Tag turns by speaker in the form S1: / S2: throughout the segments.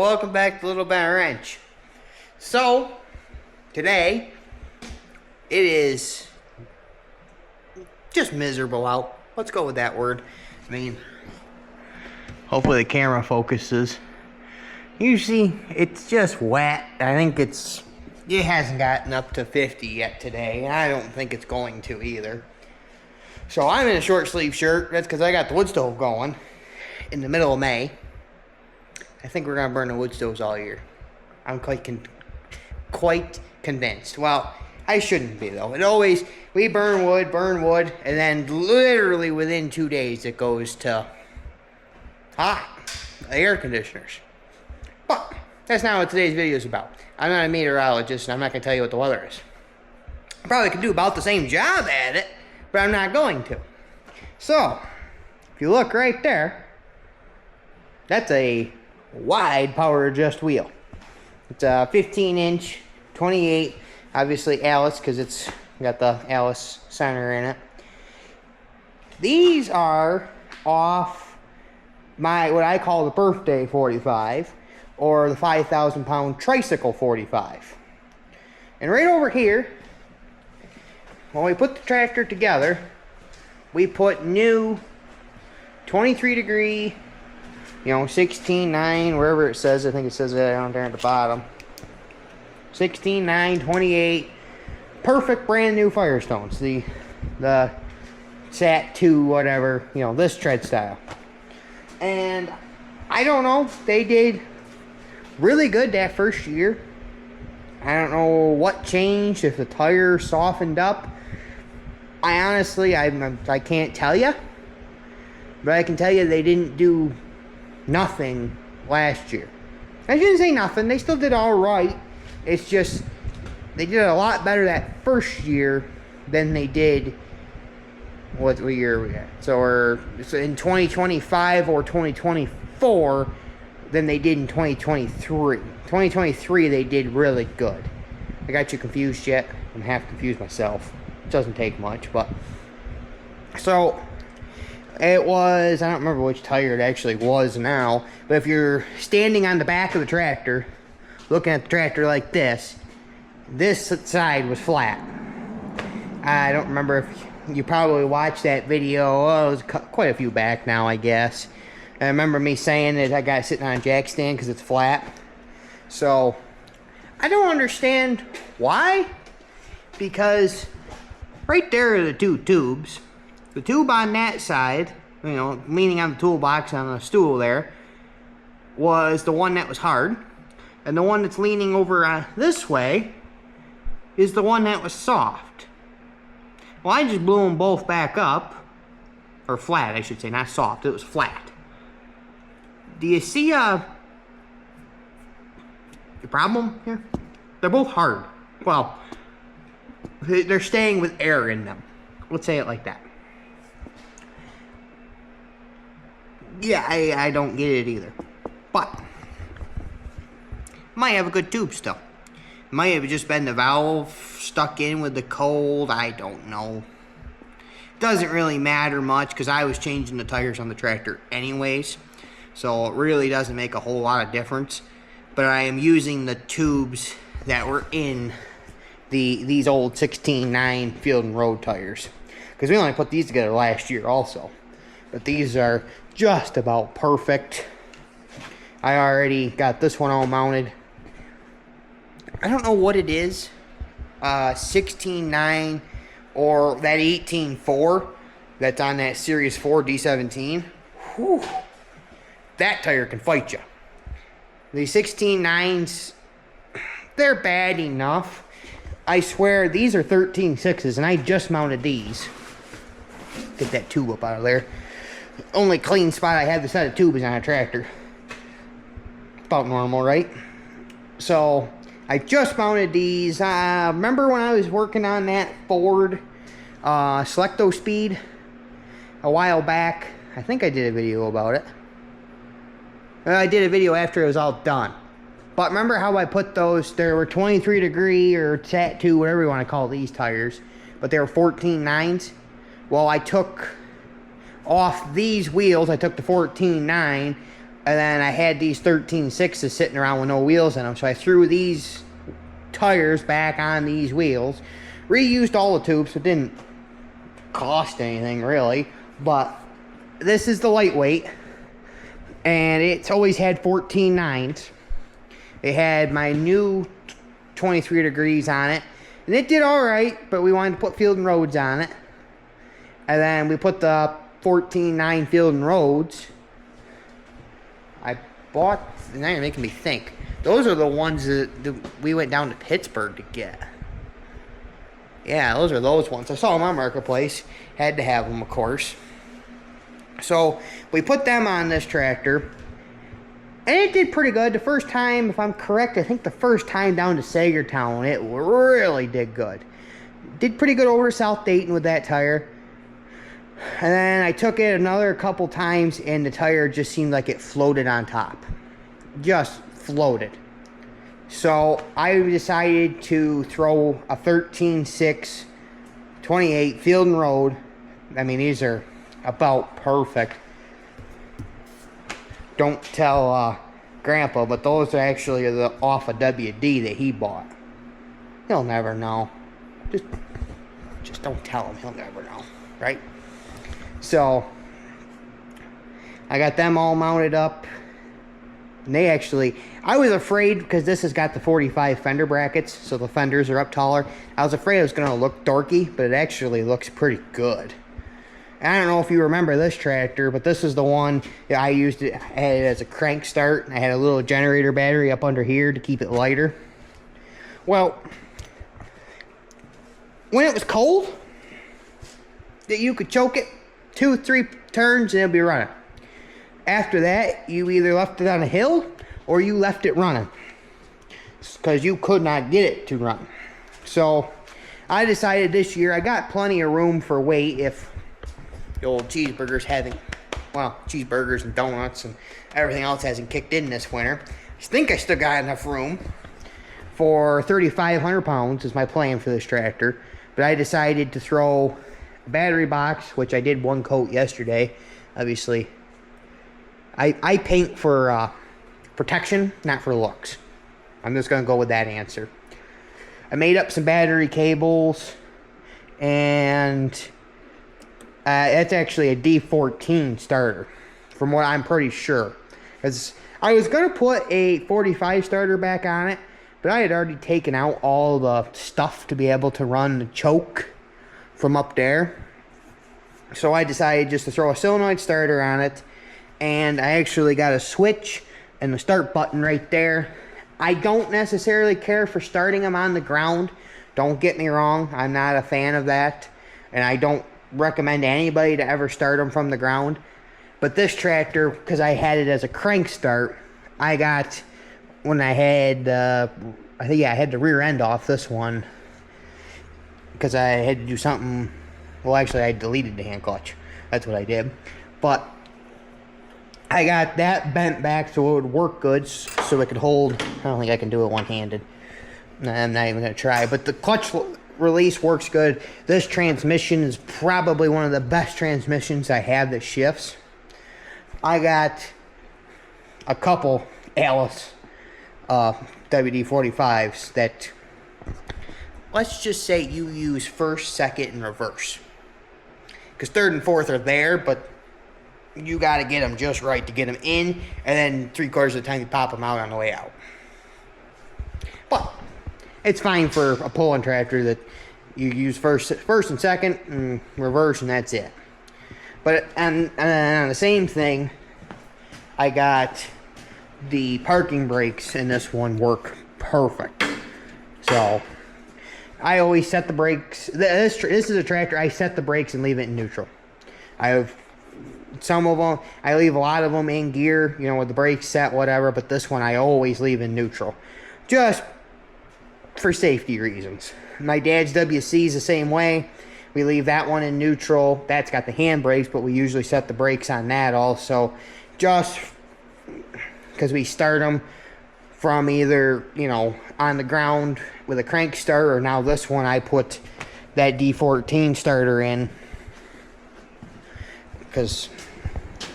S1: welcome back to Little Ben Wrench. So, today, it is just miserable out. Let's go with that word. I mean, hopefully the camera focuses. You see, it's just wet. I think it hasn't gotten up to 50 yet today, and I don't think it's going to either. So I'm in a short sleeve shirt. That's because I got the wood stove going in the middle of May. I think we're going to burn the wood stoves all year. I'm quite convinced. Well, I shouldn't be, though. We burn wood, and then literally within 2 days it goes to hot air conditioners. But that's not what today's video is about. I'm not a meteorologist, and I'm not going to tell you what the weather is. I probably could do about the same job at it, but I'm not going to. So, if you look right there, that's a wide power adjust wheel. It's a 15-inch, 28, obviously Alice, because it's got the Alice center in it. These are off my, what I call the birthday 45, or the 5,000-pound tricycle 45. And right over here, when we put the tractor together, we put new 23-degree, 16.9, wherever it says. I think it says it down there at the bottom. 16.9, 28, perfect brand new Firestones. The Sat 2, whatever, this tread style. And I don't know, they did really good that first year. I don't know what changed, if the tire softened up. I honestly, I can't tell you. But I can tell you they didn't do nothing last year. I shouldn't say nothing. They still did all right. It's just they did a lot better that first year than they did. What year are we at? So in 2025 or 2024 than they did in 2023. 2023 they did really good. I got you confused yet? I'm half confused myself. It doesn't take much, but so it was, I don't remember which tire it actually was now, but if you're standing on the back of the tractor, looking at the tractor like this side was flat. I don't remember if you probably watched that video. Oh, it was quite a few back now, I guess. I remember me saying that I got it sitting on a jack stand because it's flat. So, I don't understand why. Because right there are the two tubes. The tube on that side, leaning on the toolbox on the stool there, was the one that was hard. And the one that's leaning over this way is the one that was soft. Well, I just blew them both back up. Or flat, I should say. Not soft. It was flat. Do you see the problem here? They're both hard. Well, they're staying with air in them. Let's say it like that. Yeah, I don't get it either. But might have a good tube still. Might have just been the valve stuck in with the cold. I don't know. Doesn't really matter much because I was changing the tires on the tractor anyways. So it really doesn't make a whole lot of difference. But I am using the tubes that were in these old 16.9 Field and Road tires. Because we only put these together last year also. But these are just about perfect. I already got this one all mounted. I don't know what it is. 16.9 or that 18.4 that's on that Series 4 D17. Whew. That tire can fight you. The 16.9s, they're bad enough. I swear, these are 13.6s, and I just mounted these. Get that tube up out of there. Only clean spot I have the set of tube is on a tractor. About normal, right? So, I just mounted these. Remember when I was working on that Ford Selecto Speed a while back? I think I did a video about it. I did a video after it was all done. But remember how I put those, there were 23 degree or Sat 2, whatever you want to call these tires, but they were 14.9s? Well, I took off these wheels, I took the 14.9 And then I had these 13.6s sitting around with no wheels in them. So I threw these tires back on these wheels. Reused all the tubes. So it didn't cost anything really. But this is the lightweight. And it's always had 14.9s. It had my new 23 degrees on it. And it did alright, but we wanted to put Field and Roads on it. And then we put the 14.9 Field and Roads. I bought, now you're making me think. Those are the ones that we went down to Pittsburgh to get. Yeah, those are those ones. I saw them on Marketplace. Had to have them, of course. So we put them on this tractor. And it did pretty good. The first time, if I'm correct, I think the first time down to Sagertown, it really did good. Did pretty good over to South Dayton with that tire. And then I took it another couple times, and the tire just seemed like it floated on top. Just floated. So I decided to throw a 13.6 28 Field and Road. I mean, these are about perfect. Don't tell Grandpa, but those are actually off a WD that he bought. He'll never know. Just don't tell him. He'll never know, right? So I got them all mounted up. And they actually, I was afraid because this has got the 45 fender brackets, so the fenders are up taller. I was afraid it was going to look dorky, but it actually looks pretty good. And I don't know if you remember this tractor, but this is the one that I used. I had it as a crank start, and I had a little generator battery up under here to keep it lighter. Well, when it was cold, that you could choke it 2-3 turns and it'll be running. After that, you either left it on a hill or you left it running, because you could not get it to run. So I decided this year, I got plenty of room for weight if the old cheeseburgers cheeseburgers and donuts and everything else hasn't kicked in this winter. I think I still got enough room for 3,500 pounds is my plan for this tractor. But I decided to throw a battery box, which I did one coat yesterday. Obviously, I paint for protection, not for looks. I'm just going to go with that answer. I made up some battery cables, and it's actually a D14 starter, from what I'm pretty sure. Because I was going to put a 45 starter back on it, but I had already taken out all the stuff to be able to run the choke from up there. So I decided just to throw a solenoid starter on it, and I actually got a switch and the start button right there. I don't necessarily care for starting them on the ground. Don't get me wrong, I'm not a fan of that, and I don't recommend anybody to ever start them from the ground. But this tractor, because I had it as a crank start, I got, when I had I had the rear end off this one because I had to do something. Well, actually I deleted the hand clutch, that's what I did. But I got that bent back so it would work good, so it could hold. I don't think I can do it one-handed. I'm not even going to try. But the clutch release works good. This transmission is probably one of the best transmissions I have that shifts. I got a couple Alice WD-45s that, let's just say you use first, second, and reverse. Because third and fourth are there, but you got to get them just right to get them in, and then 3/4 of the time you pop them out on the way out. But it's fine for a pulling tractor that you use first and second, and reverse, and that's it. But on the same thing, I got the parking brakes in this one work perfect. So I always set the brakes. This is a tractor I set the brakes and leave it in neutral. I have some of them, I leave a lot of them in gear, you know, with the brakes set, whatever, but this one I always leave in neutral, just for safety reasons. My dad's WC is the same way. We leave that one in neutral. That's got the hand brakes, but we usually set the brakes on that also, just because we start them from either, you know, on the ground with a crank start, or now this one I put that D14 starter in, because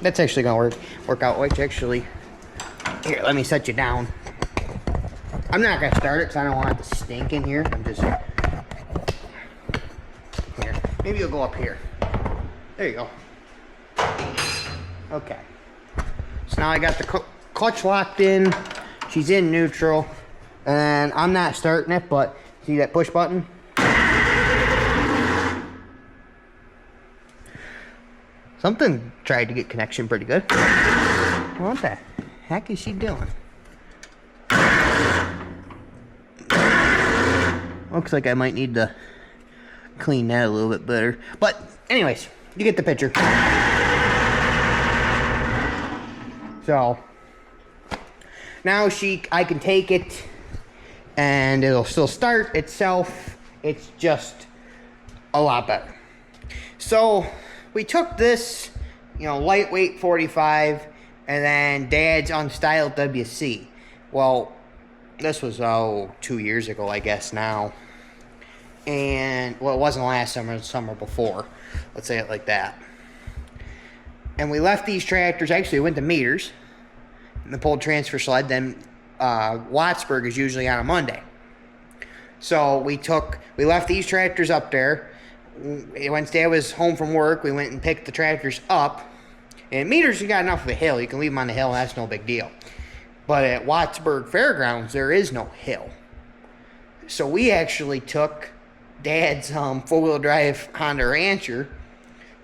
S1: that's actually gonna work out. Which actually, here, let me set you down. I'm not gonna start it because I don't want it to stink in here. I'm just here. Maybe you'll go up here. There you go. Okay. So now I got the clutch locked in. She's in neutral, and I'm not starting it. But see that push button? Something tried to get connection pretty good. What the heck is she doing? Looks like I might need to clean that a little bit better. But anyways, you get the picture. So now I can take it and it'll still start itself. It's just a lot better. So we took this, lightweight 45 and then Dad's unstyled WC. Well, this was 2 years ago, I guess now. And well, it wasn't last summer, it was the summer before. Let's say it like that. And we left these tractors, actually we went to Meters and the pulled transfer sled. Then Wattsburg is usually on a Monday. So we left these tractors up there. Once Dad was home from work, we went and picked the tractors up. And Meters, you got enough of a hill. You can leave them on the hill, that's no big deal. But at Wattsburg Fairgrounds, there is no hill. So we actually took Dad's four-wheel drive Honda Rancher,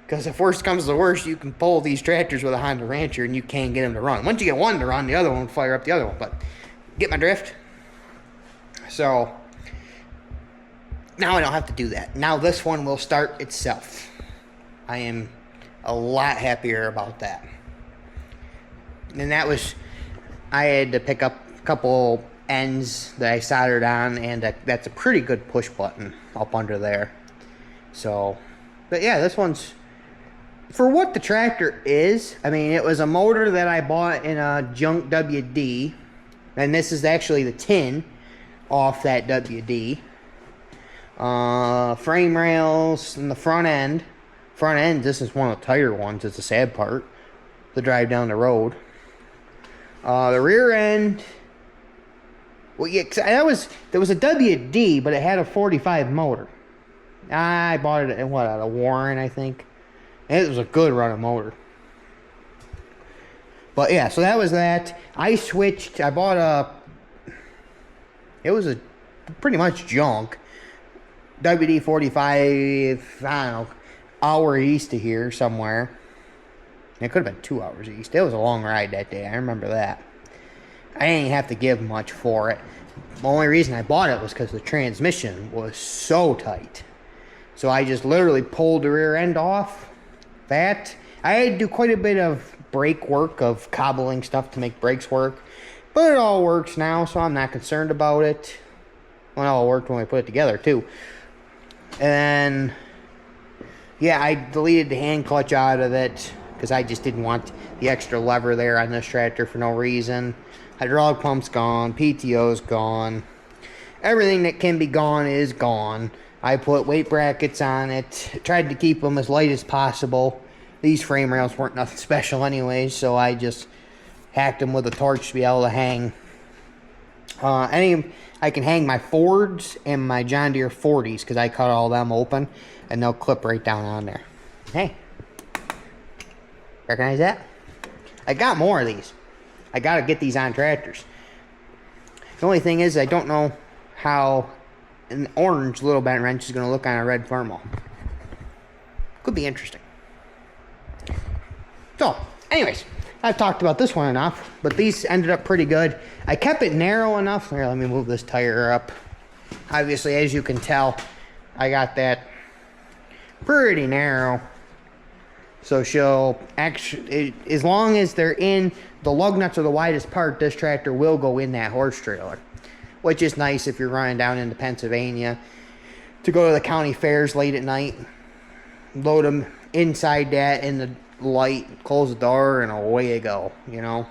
S1: because if worst comes to worst, you can pull these tractors with a Honda Rancher and you can't get them to run. Once you get one to run, the other one will fire up the other one. But get my drift? So now I don't have to do that. Now this one will start itself. I am a lot happier about that. And that was, I had to pick up a couple ends that I soldered on, and that's a pretty good push button up under there. So, but yeah, this one's, for what the tractor is, I mean, it was a motor that I bought in a junk WD, and this is actually the tin off that WD. Frame rails and the front end. This is one of the tighter ones. It's the sad part. The drive down the road. The rear end. Well, yeah, there was a WD, but it had a 45 motor. I bought it at out of Warren, I think. And it was a good running motor. But yeah, so that was that. I bought it was a pretty much junk WD 45, I don't know, hour east of here somewhere. It could have been 2 hours east. It was a long ride that day. I remember that. I didn't have to give much for it. The only reason I bought it was because the transmission was so tight. So I just literally pulled the rear end off. That, I had to do quite a bit of brake work, of cobbling stuff to make brakes work. But it all works now, so I'm not concerned about it. Well, it all worked when we put it together, too. And then, yeah, I deleted the hand clutch out of it because I just didn't want the extra lever there on this tractor for no reason. Hydraulic pump's gone. PTO's gone. Everything that can be gone is gone. I put weight brackets on it. Tried to keep them as light as possible. These frame rails weren't nothing special anyways, so I just hacked them with a torch to be able to hang. I can hang my Fords and my John Deere 40s because I cut all them open and they'll clip right down on there. Hey, recognize that? I got more of these. I gotta get these on tractors. The only thing is I don't know how an orange little bent wrench is going to look on a red Farmall. Could be interesting. So, anyways, I've talked about this one enough, but these ended up pretty good. I kept it narrow enough. Here, let me move this tire up. Obviously, as you can tell, I got that pretty narrow. So she'll actually, as long as they're in, the lug nuts are the widest part, this tractor will go in that horse trailer. Which is nice if you're running down into Pennsylvania to go to the county fairs late at night. Load them inside that in the light, close the door, and away you go, you know.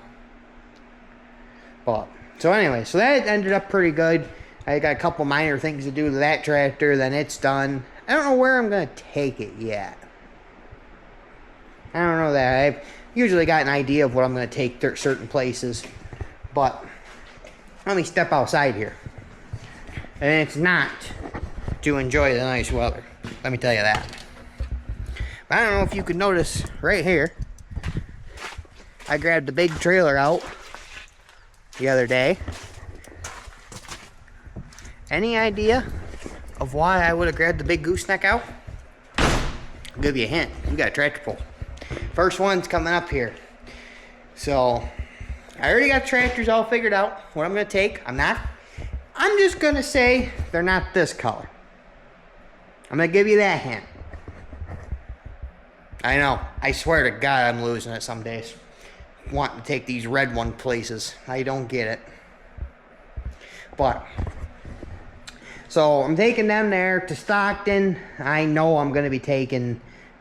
S1: But, so anyway, so that ended up pretty good. I got a couple minor things to do to that tractor, then it's done. I don't know where I'm going to take it yet. I don't know that. Usually got an idea of what I'm going to take to certain places. But let me step outside here. And it's not to enjoy the nice weather. Let me tell you that. But I don't know if you could notice right here. I grabbed the big trailer out the other day. Any idea of why I would have grabbed the big gooseneck out? I'll give you a hint. You got a tractor pull. First one's coming up here. So, I already got tractors all figured out. What I'm going to take. I'm just going to say they're not this color. I'm going to give you that hint. I know. I swear to God I'm losing it some days. Wanting to take these red one places. I don't get it. But, so I'm taking them there to Stockton. I know I'm going to be taking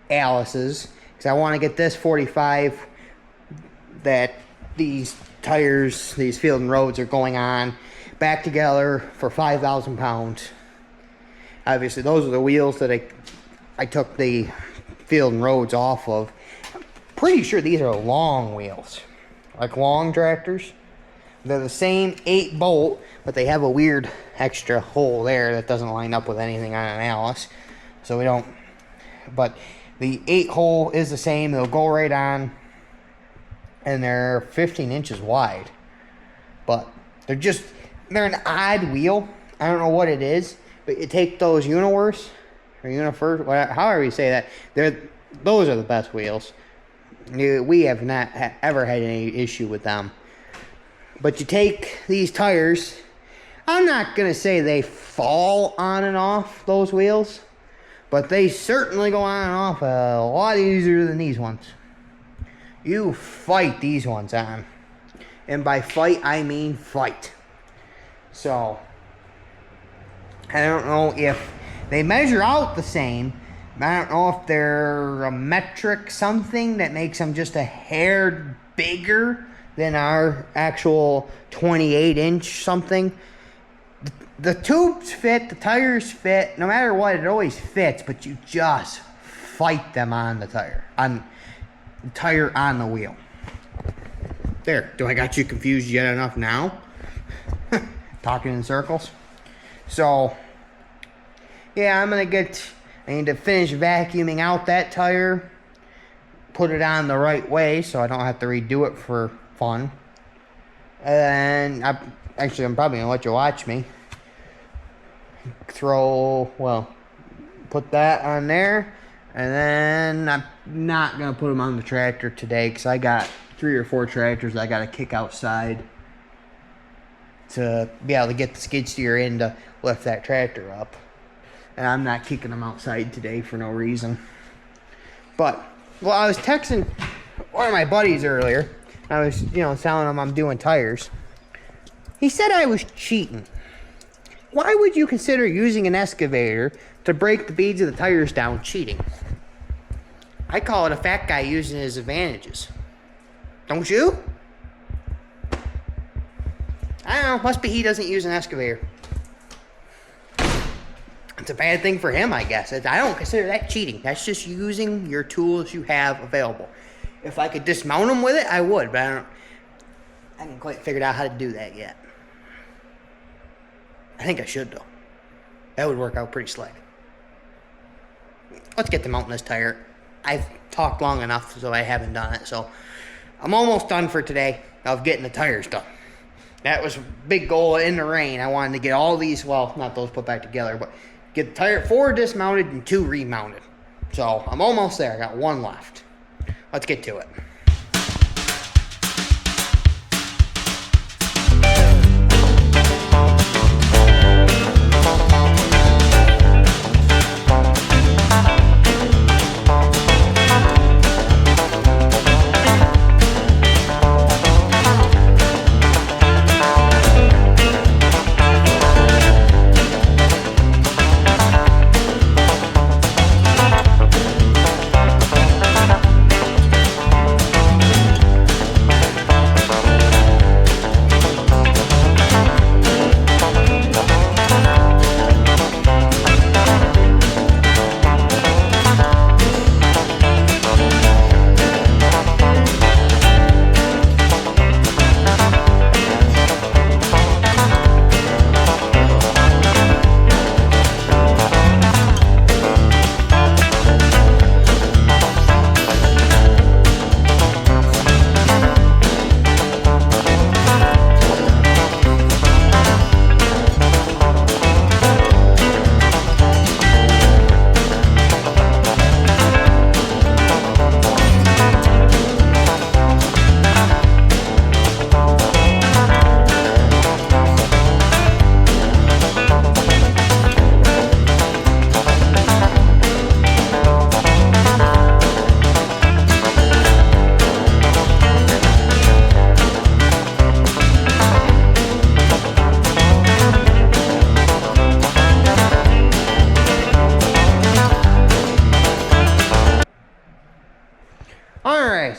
S1: Alice's. Because I want to get this 45 that these tires, these Field and Roads are going on back together for 5,000 pounds. Obviously, those are the wheels that I took the Field and Roads off of. Pretty sure these are long wheels, like long tractors. They're the same 8-bolt, but they have a weird extra hole there that doesn't line up with anything on an Alice. So we don't, but the 8-hole is the same. They'll go right on, and they're 15 inches wide. But they're an odd wheel. I don't know what it is, but you take those Universe or Unifirst, however you say that. Those are the best wheels. We have not ever had any issue with them. But you take these tires. I'm not going to say they fall on and off those wheels, but they certainly go on and off a lot easier than these ones. You fight these ones on. And by fight, I mean fight. So, I don't know if they measure out the same. I don't know if they're a metric something that makes them just a hair bigger than our actual 28-inch something. The tubes fit, the tires fit, no matter what, it always fits, but you just fight them on the tire. On the tire on the wheel. There, do I got you confused yet enough now? Talking in circles. So, yeah, I need to finish vacuuming out that tire, put it on the right way so I don't have to redo it for fun. And I'm probably going to let you watch me. Put that on there. And then I'm not going to put them on the tractor today because I got 3 or 4 tractors I got to kick outside to be able to get the skid steer in to lift that tractor up. And I'm not kicking them outside today for no reason. But, I was texting one of my buddies earlier. I was, telling him I'm doing tires. He said I was cheating. Why would you consider using an excavator to break the beads of the tires down cheating? I call it a fat guy using his advantages. Don't you? I don't know. Must be he doesn't use an excavator. It's a bad thing for him, I guess. I don't consider that cheating. That's just using your tools you have available. If I could dismount them with it, I would, but I haven't quite figured out how to do that yet. I think I should, though. That would work out pretty slick. Let's get to mounting this tire. I've talked long enough, so I haven't done it. So I'm almost done for today of getting the tires done. That was a big goal in the rain. I wanted to get all these, not those put back together, but get the tire 4 dismounted and 2 remounted. So I'm almost there. I got 1 left. Let's get to it.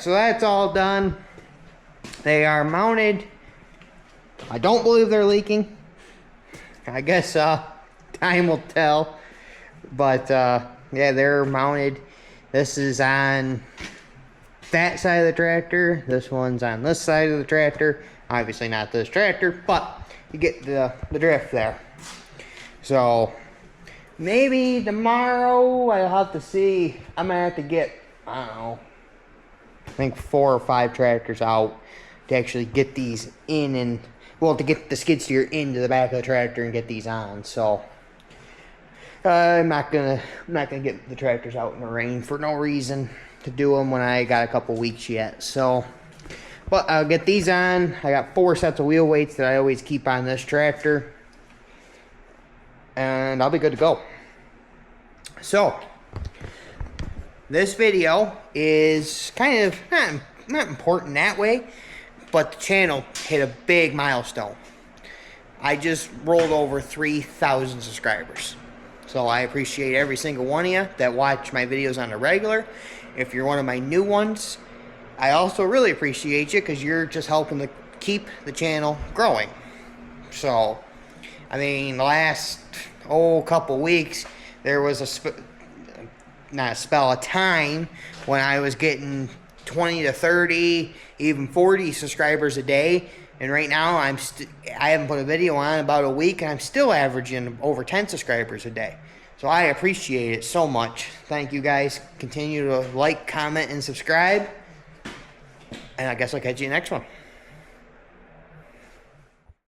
S1: so that's all done. They are mounted. I don't believe they're leaking. I guess time will tell. But yeah, they're mounted. This is on that side of the tractor. This one's on this side of the tractor. Obviously not this tractor, but you get the drift there. So maybe tomorrow I'll have to see. I'm gonna have to get, I don't know, I think 4 or 5 tractors out to actually get these in, and well, to get the skid steer into the back of the tractor and get these on. So I'm not gonna get the tractors out in the rain for no reason to do them when I got a couple weeks yet. So, but I'll get these on. I got 4 sets of wheel weights that I always keep on this tractor, and I'll be good to go. So this video is kind of not important that way, but the channel hit a big milestone. I just rolled over 3,000 subscribers. So I appreciate every single one of you that watch my videos on a regular. If you're one of my new ones, I also really appreciate you because you're just helping to keep the channel growing. So, I mean, the last couple weeks, there was a time when I was getting 20 to 30, even 40 subscribers a day, and right now I haven't put a video on in about a week, and I'm still averaging over 10 subscribers a day. So I appreciate it so much. Thank you guys. Continue to like, comment, and subscribe, and I guess I'll catch you next one.